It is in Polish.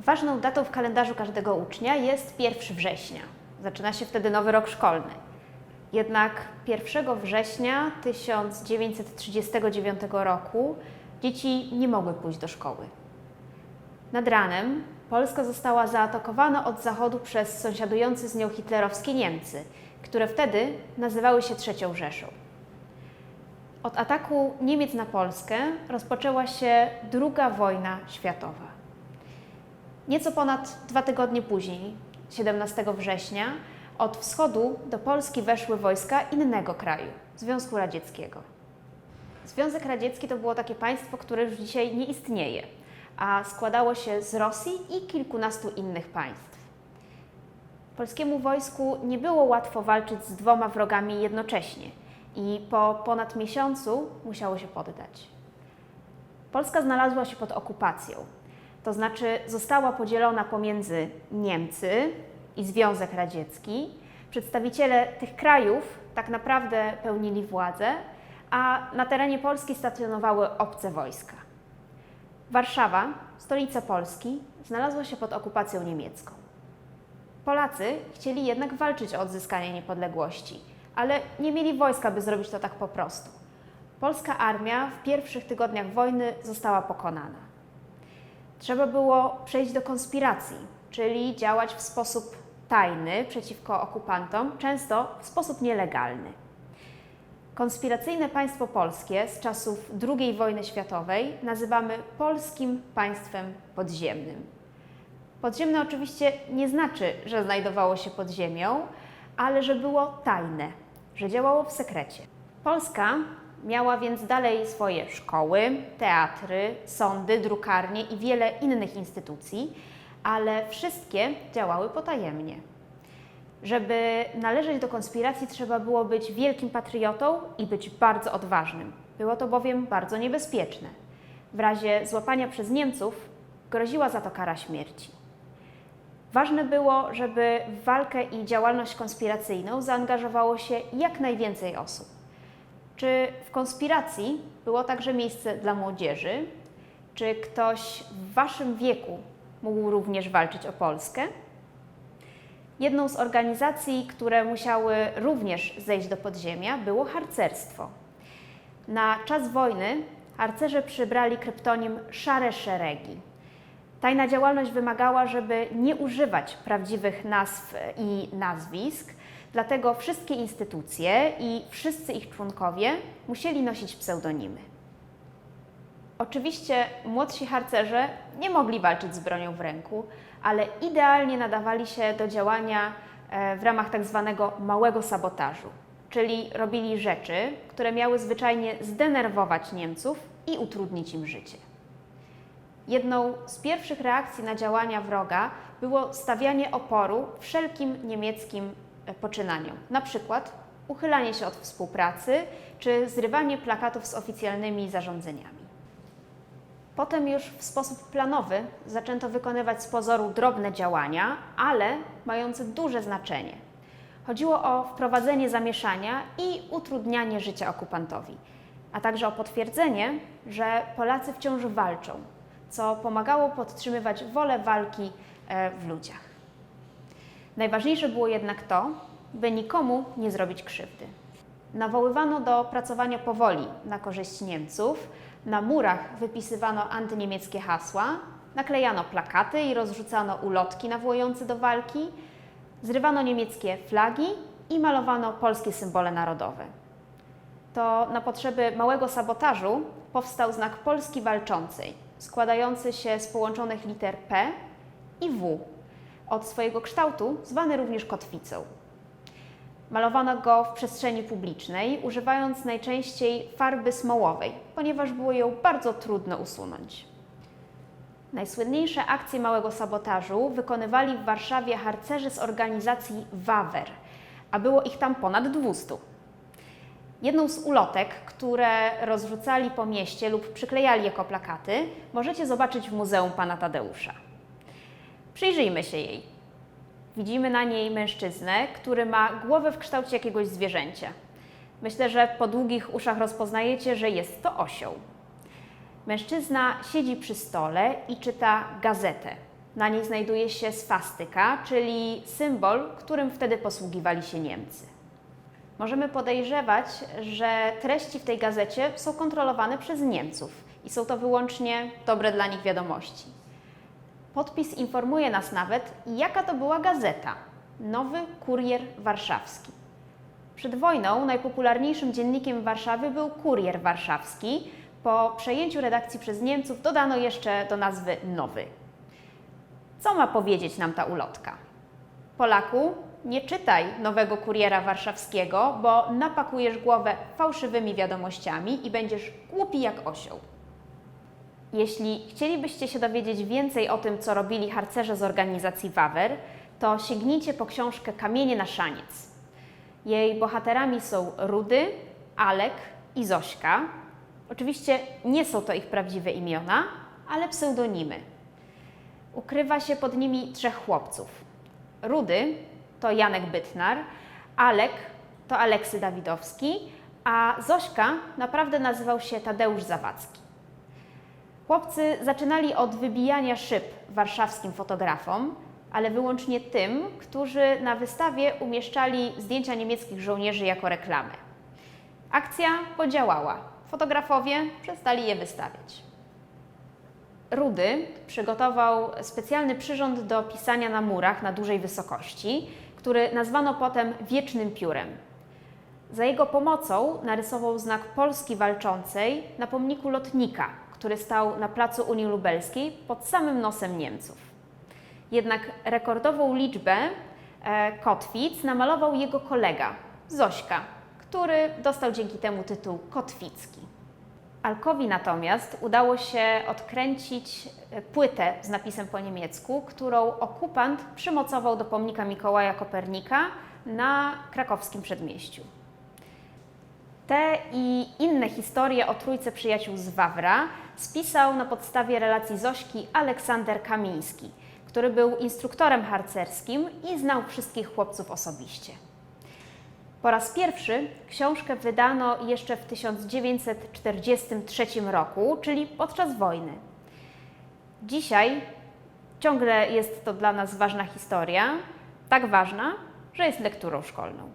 Ważną datą w kalendarzu każdego ucznia jest 1 września. Zaczyna się wtedy nowy rok szkolny. Jednak 1 września 1939 roku dzieci nie mogły pójść do szkoły. Nad ranem Polska została zaatakowana od zachodu przez sąsiadujące z nią hitlerowskie Niemcy, które wtedy nazywały się III Rzeszą. Od ataku Niemiec na Polskę rozpoczęła się II wojna światowa. Nieco ponad 2 tygodnie później, 17 września, od wschodu do Polski weszły wojska innego kraju, Związku Radzieckiego. Związek Radziecki to było takie państwo, które już dzisiaj nie istnieje, a składało się z Rosji i kilkunastu innych państw. Polskiemu wojsku nie było łatwo walczyć z 2 wrogami jednocześnie i po ponad miesiącu musiało się poddać. Polska znalazła się pod okupacją, to znaczy została podzielona pomiędzy Niemcy i Związek Radziecki. Przedstawiciele tych krajów tak naprawdę pełnili władzę, a na terenie Polski stacjonowały obce wojska. Warszawa, stolica Polski, znalazła się pod okupacją niemiecką. Polacy chcieli jednak walczyć o odzyskanie niepodległości, ale nie mieli wojska, by zrobić to tak po prostu. Polska armia w pierwszych tygodniach wojny została pokonana. Trzeba było przejść do konspiracji, czyli działać w sposób tajny przeciwko okupantom, często w sposób nielegalny. Konspiracyjne państwo polskie z czasów II wojny światowej nazywamy polskim państwem podziemnym. Podziemne oczywiście nie znaczy, że znajdowało się pod ziemią, ale że było tajne, że działało w sekrecie. Polska miała więc dalej swoje szkoły, teatry, sądy, drukarnie i wiele innych instytucji, ale wszystkie działały potajemnie. Żeby należeć do konspiracji, trzeba było być wielkim patriotą i być bardzo odważnym. Było to bowiem bardzo niebezpieczne. W razie złapania przez Niemców groziła za to kara śmierci. Ważne było, żeby w walkę i działalność konspiracyjną zaangażowało się jak najwięcej osób. Czy w konspiracji było także miejsce dla młodzieży? Czy ktoś w waszym wieku mógł również walczyć o Polskę? Jedną z organizacji, które musiały również zejść do podziemia, było harcerstwo. Na czas wojny harcerze przybrali kryptonim Szare Szeregi. Tajna działalność wymagała, żeby nie używać prawdziwych nazw i nazwisk, dlatego wszystkie instytucje i wszyscy ich członkowie musieli nosić pseudonimy. Oczywiście młodsi harcerze nie mogli walczyć z bronią w ręku, ale idealnie nadawali się do działania w ramach tak zwanego małego sabotażu, czyli robili rzeczy, które miały zwyczajnie zdenerwować Niemców i utrudnić im życie. Jedną z pierwszych reakcji na działania wroga było stawianie oporu wszelkim niemieckim poczynaniom, na przykład uchylanie się od współpracy czy zrywanie plakatów z oficjalnymi zarządzeniami. Potem już w sposób planowy zaczęto wykonywać z pozoru drobne działania, ale mające duże znaczenie. Chodziło o wprowadzenie zamieszania i utrudnianie życia okupantowi, a także o potwierdzenie, że Polacy wciąż walczą, co pomagało podtrzymywać wolę walki w ludziach. Najważniejsze było jednak to, by nikomu nie zrobić krzywdy. Nawoływano do pracowania powoli na korzyść Niemców, na murach wypisywano antyniemieckie hasła, naklejano plakaty i rozrzucano ulotki nawołujące do walki, zrywano niemieckie flagi i malowano polskie symbole narodowe. To na potrzeby małego sabotażu powstał znak Polski Walczącej, składający się z połączonych liter P i W, od swojego kształtu zwany również kotwicą. Malowano go w przestrzeni publicznej, używając najczęściej farby smołowej, ponieważ było ją bardzo trudno usunąć. Najsłynniejsze akcje małego sabotażu wykonywali w Warszawie harcerzy z organizacji Wawer, a było ich tam ponad 200. Jedną z ulotek, które rozrzucali po mieście lub przyklejali jako plakaty, możecie zobaczyć w Muzeum Pana Tadeusza. Przyjrzyjmy się jej. Widzimy na niej mężczyznę, który ma głowę w kształcie jakiegoś zwierzęcia. Myślę, że po długich uszach rozpoznajecie, że jest to osioł. Mężczyzna siedzi przy stole i czyta gazetę. Na niej znajduje się swastyka, czyli symbol, którym wtedy posługiwali się Niemcy. Możemy podejrzewać, że treści w tej gazecie są kontrolowane przez Niemców i są to wyłącznie dobre dla nich wiadomości. Podpis informuje nas nawet, jaka to była gazeta – Nowy Kurier Warszawski. Przed wojną najpopularniejszym dziennikiem w Warszawie był Kurier Warszawski. Po przejęciu redakcji przez Niemców dodano jeszcze do nazwy Nowy. Co ma powiedzieć nam ta ulotka? Polaku, nie czytaj Nowego Kuriera Warszawskiego, bo napakujesz głowę fałszywymi wiadomościami i będziesz głupi jak osioł. Jeśli chcielibyście się dowiedzieć więcej o tym, co robili harcerze z organizacji Wawer, to sięgnijcie po książkę Kamienie na szaniec. Jej bohaterami są Rudy, Alek i Zośka. Oczywiście nie są to ich prawdziwe imiona, ale pseudonimy. Ukrywa się pod nimi trzech chłopców. Rudy to Janek Bytnar, Alek to Aleksy Dawidowski, a Zośka naprawdę nazywał się Tadeusz Zawadzki. Chłopcy zaczynali od wybijania szyb warszawskim fotografom, ale wyłącznie tym, którzy na wystawie umieszczali zdjęcia niemieckich żołnierzy jako reklamę. Akcja podziałała. Fotografowie przestali je wystawiać. Rudy przygotował specjalny przyrząd do pisania na murach na dużej wysokości, który nazwano potem Wiecznym Piórem. Za jego pomocą narysował znak Polski Walczącej na pomniku lotnika, który stał na placu Unii Lubelskiej pod samym nosem Niemców. Jednak rekordową liczbę kotwic namalował jego kolega, Zośka, który dostał dzięki temu tytuł Kotwicki. Alkowi natomiast udało się odkręcić płytę z napisem po niemiecku, którą okupant przymocował do pomnika Mikołaja Kopernika na krakowskim przedmieściu. Te i inne historie o trójce przyjaciół z Wawra spisał na podstawie relacji Zośki Aleksander Kamiński, który był instruktorem harcerskim i znał wszystkich chłopców osobiście. Po raz pierwszy książkę wydano jeszcze w 1943 roku, czyli podczas wojny. Dzisiaj ciągle jest to dla nas ważna historia, tak ważna, że jest lekturą szkolną.